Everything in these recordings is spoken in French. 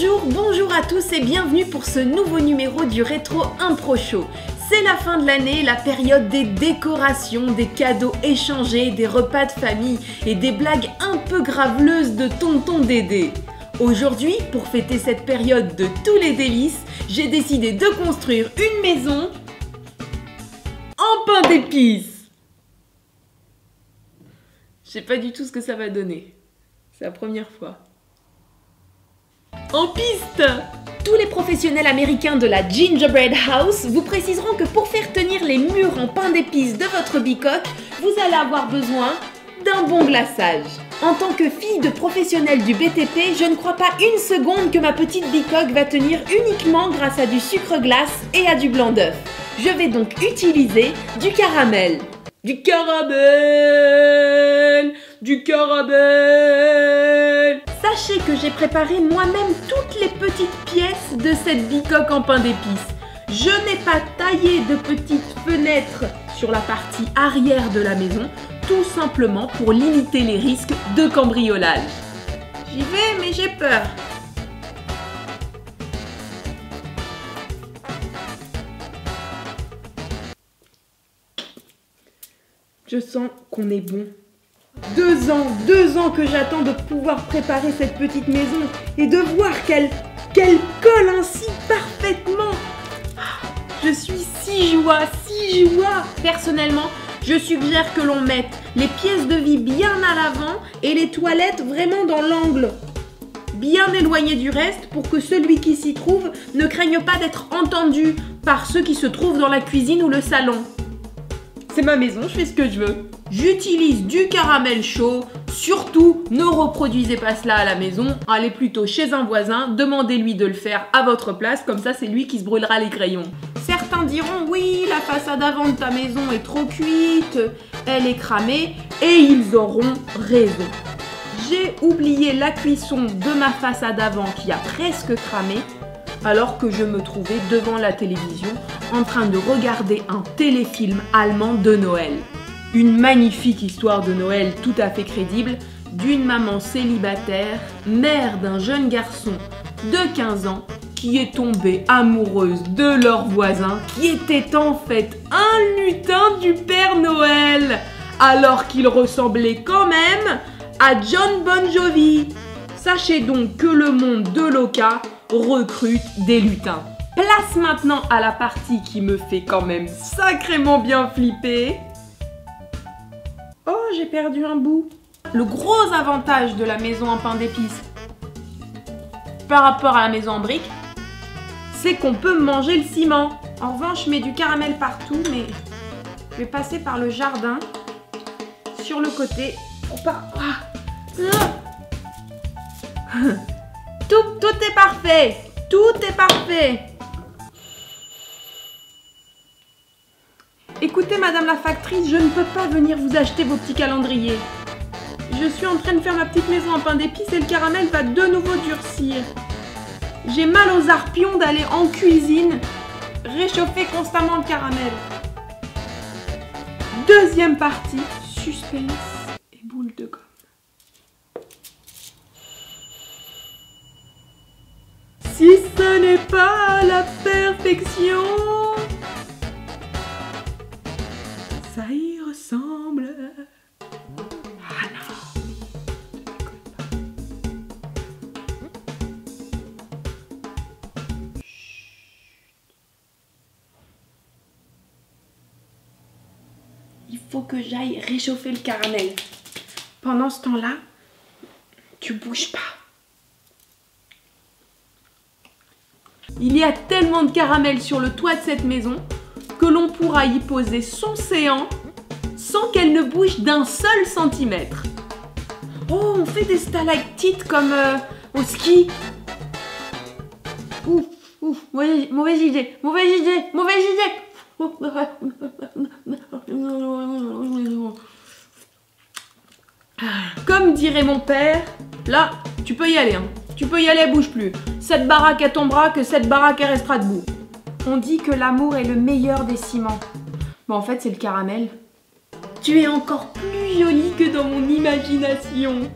Bonjour à tous et bienvenue pour ce nouveau numéro du Rétro Impro Show. C'est la fin de l'année, la période des décorations, des cadeaux échangés, des repas de famille et des blagues un peu graveleuses de tonton Dédé. Aujourd'hui, pour fêter cette période de tous les délices, j'ai décidé de construire une maison en pain d'épices. Je sais pas du tout ce que ça va donner. C'est la première fois. En piste! Tous les professionnels américains de la Gingerbread House vous préciseront que pour faire tenir les murs en pain d'épices de votre bicoque, vous allez avoir besoin d'un bon glaçage. En tant que fille de professionnel du BTP, je ne crois pas une seconde que ma petite bicoque va tenir uniquement grâce à du sucre glace et à du blanc d'œuf. Je vais donc utiliser du caramel. Du caramel! Du caramel! Sachez que j'ai préparé moi-même toutes les petites pièces de cette bicoque en pain d'épices. Je n'ai pas taillé de petites fenêtres sur la partie arrière de la maison, tout simplement pour limiter les risques de cambriolage. J'y vais, mais j'ai peur. Je sens qu'on est bon. 2 ans que j'attends de pouvoir préparer cette petite maison et de voir qu'elle colle ainsi parfaitement. Je suis si joie. Personnellement, je suggère que l'on mette les pièces de vie bien à l'avant et les toilettes vraiment dans l'angle, bien éloignées du reste pour que celui qui s'y trouve ne craigne pas d'être entendu par ceux qui se trouvent dans la cuisine ou le salon. C'est ma maison, je fais ce que je veux. J'utilise du caramel chaud. Surtout, ne reproduisez pas cela à la maison. Allez plutôt chez un voisin, demandez-lui de le faire à votre place. Comme ça, c'est lui qui se brûlera les crayons. Certains diront, oui, la façade avant de ta maison est trop cuite, elle est cramée. Et ils auront raison. J'ai oublié la cuisson de ma façade avant qui a presque cramé, alors que je me trouvais devant la télévision en train de regarder un téléfilm allemand de Noël. Une magnifique histoire de Noël tout à fait crédible d'une maman célibataire, mère d'un jeune garçon de 15 ans qui est tombée amoureuse de leur voisin qui était en fait un lutin du Père Noël alors qu'il ressemblait quand même à John Bon Jovi. Sachez donc que le monde de Loca recrute des lutins. Place maintenant à la partie qui me fait quand même sacrément bien flipper. Oh, j'ai perdu un bout. Le gros avantage de la maison en pain d'épices par rapport à la maison en briques, c'est qu'on peut manger le ciment. En revanche, je mets du caramel partout, mais je vais passer par le jardin sur le côté pour pas... Tout est parfait. Tout est parfait. Écoutez, madame la factrice, je ne peux pas venir vous acheter vos petits calendriers. Je suis en train de faire ma petite maison en pain d'épices et le caramel va de nouveau durcir. J'ai mal aux arpions d'aller en cuisine réchauffer constamment le caramel. Deuxième partie, suspense et boule de gomme. Si ce n'est pas la perfection, ça y ressemble. Ah non. Il faut que j'aille réchauffer le caramel. Pendant ce temps-là, tu bouges pas. Il y a tellement de caramel sur le toit de cette maison que l'on pourra y poser son séant sans qu'elle ne bouge d'un seul centimètre. Oh, on fait des stalactites comme au ski. Ouf, mauvaise idée. Comme dirait mon père, là, tu peux y aller, hein. Tu peux y aller, bouge plus. Cette baraque, elle tombera, que cette baraque, elle restera debout. On dit que l'amour est le meilleur des ciments. Mais en fait, c'est le caramel. Tu es encore plus jolie que dans mon imagination.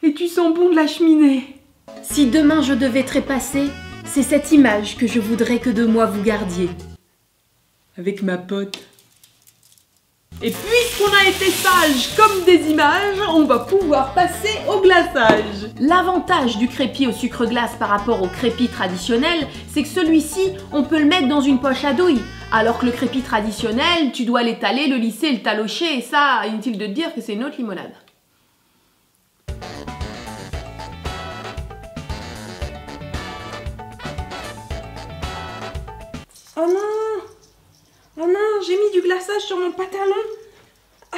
Et tu sens bon de la cheminée. Si demain je devais trépasser, c'est cette image que je voudrais que de moi vous gardiez. Avec ma pote. Et puisqu'on a été sages comme des images, on va pouvoir passer au glaçage. L'avantage du crépi au sucre glace par rapport au crépi traditionnel, c'est que celui-ci, on peut le mettre dans une poche à douille. Alors que le crépi traditionnel, tu dois l'étaler, le lisser, le talocher, et ça, inutile de te dire que c'est une autre limonade. Oh non! Oh non, j'ai mis du glaçage sur mon pantalon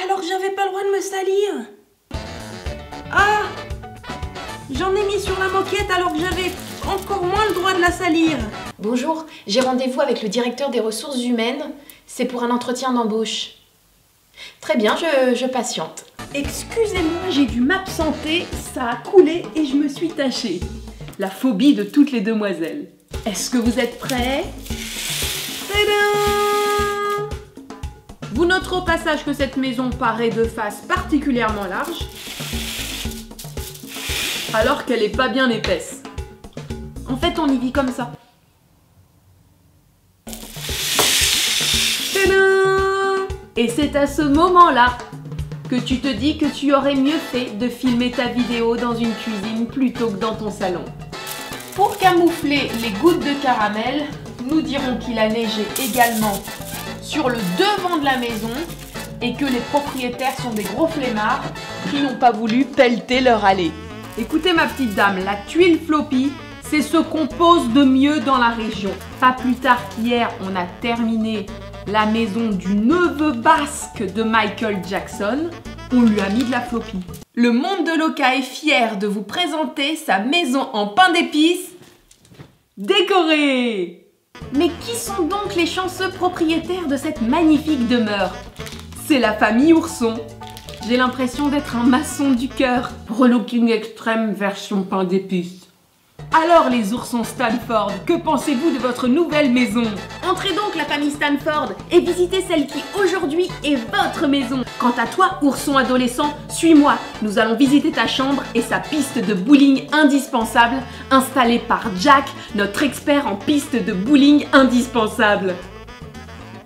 alors que j'avais pas le droit de me salir. Ah! J'en ai mis sur la moquette alors que j'avais encore moins le droit de la salir. Bonjour, j'ai rendez-vous avec le directeur des ressources humaines. C'est pour un entretien d'embauche. Très bien, je patiente. Excusez-moi, j'ai dû m'absenter, ça a coulé et je me suis tachée. La phobie de toutes les demoiselles. Est-ce que vous êtes prêts? Tadam! Vous noterez au passage que cette maison paraît de face particulièrement large, alors qu'elle n'est pas bien épaisse. En fait, on y vit comme ça. Tadam! Et c'est à ce moment-là que tu te dis que tu aurais mieux fait de filmer ta vidéo dans une cuisine plutôt que dans ton salon. Pour camoufler les gouttes de caramel, nous dirons qu'il a neigé également sur le devant de la maison et que les propriétaires sont des gros flemmards qui n'ont pas voulu pelleter leur allée. Écoutez ma petite dame, la tuile floppy, c'est ce qu'on pose de mieux dans la région. Pas plus tard qu'hier, on a terminé la maison du neveu basque de Michael Jackson. On lui a mis de la floppy. Le monde de Loca est fier de vous présenter sa maison en pain d'épices décorée. Mais qui sont donc les chanceux propriétaires de cette magnifique demeure? C'est la famille Ourson. J'ai l'impression d'être un maçon du cœur. Relooking extrême version pain d'épices. Alors les oursons Stanford, que pensez-vous de votre nouvelle maison? Entrez donc la famille Stanford et visitez celle qui aujourd'hui est votre maison. Quant à toi, ourson adolescent, suis-moi. Nous allons visiter ta chambre et sa piste de bowling indispensable, installée par Jack, notre expert en piste de bowling indispensable.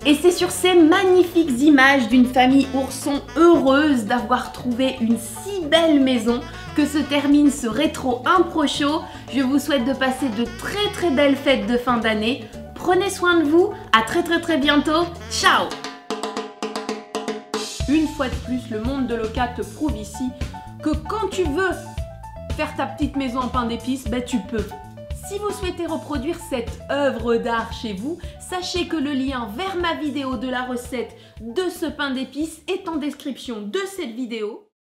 Et c'est sur ces magnifiques images d'une famille ourson heureuse d'avoir trouvé une si belle maison que se termine ce rétro impro show. Je vous souhaite de passer de très belles fêtes de fin d'année. Prenez soin de vous, à très bientôt. Ciao! Une fois de plus, le monde de Loca te prouve ici que quand tu veux faire ta petite maison en pain d'épices, ben tu peux. Si vous souhaitez reproduire cette œuvre d'art chez vous, sachez que le lien vers ma vidéo de la recette de ce pain d'épices est en description de cette vidéo.